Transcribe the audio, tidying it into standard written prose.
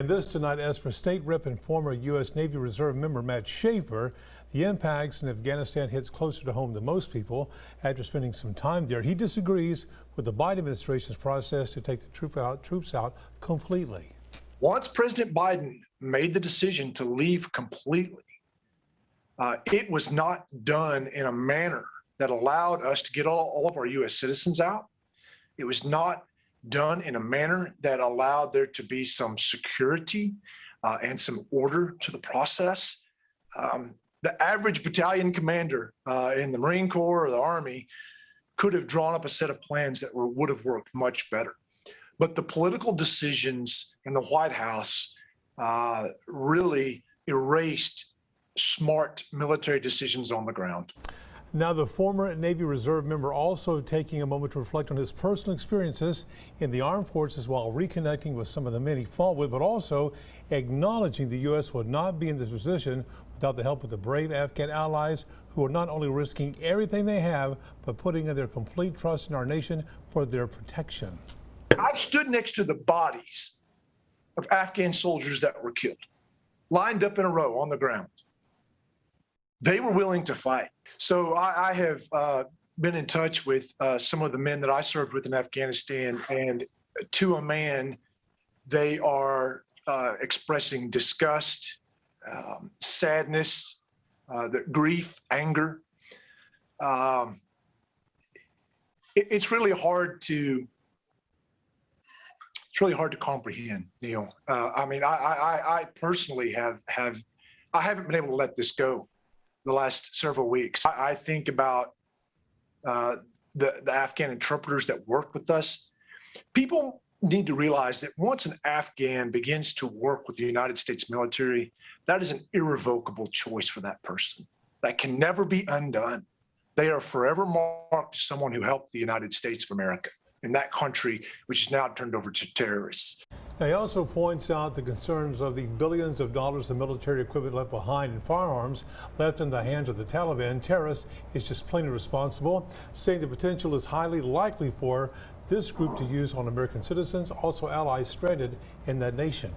And this tonight, as for State Rep and former U.S. Navy Reserve member Matt Schaefer, the impacts in Afghanistan hits closer to home than most people. After spending some time there, he disagrees with the Biden administration's process to take the troops out completely. Once President Biden made the decision to leave completely, it was not done in a manner that allowed us to get all of our U.S. citizens out. It was not done in a manner that allowed there to be some security and some order to the process. The average battalion commander in the Marine Corps or the Army could have drawn up a set of plans that would have worked much better. But the political decisions in the White House really erased smart military decisions on the ground. Now, the former Navy Reserve member also taking a moment to reflect on his personal experiences in the armed forces while reconnecting with some of the men he fought with, but also acknowledging the U.S. would not be in this position without the help of the brave Afghan allies who are not only risking everything they have, but putting in their complete trust in our nation for their protection. I stood next to the bodies of Afghan soldiers that were killed, lined up in a row on the ground. They were willing to fight. So I have been in touch with some of the men that I served with in Afghanistan, and to a man, they are expressing disgust, sadness, grief, anger. It's really hard to comprehend, Neil. I mean, I personally I haven't been able to let this go the last several weeks. I think about the Afghan interpreters that work with us. People need to realize that once an Afghan begins to work with the United States military, that is an irrevocable choice for that person. That can never be undone. They are forever marked as someone who helped the United States of America in that country, which is now turned over to terrorists. Now, he also points out the concerns of the billions of dollars of military equipment left behind in firearms left in the hands of the Taliban terrorists is just plain irresponsible, saying the potential is highly likely for this group to use on American citizens, also allies stranded in that nation.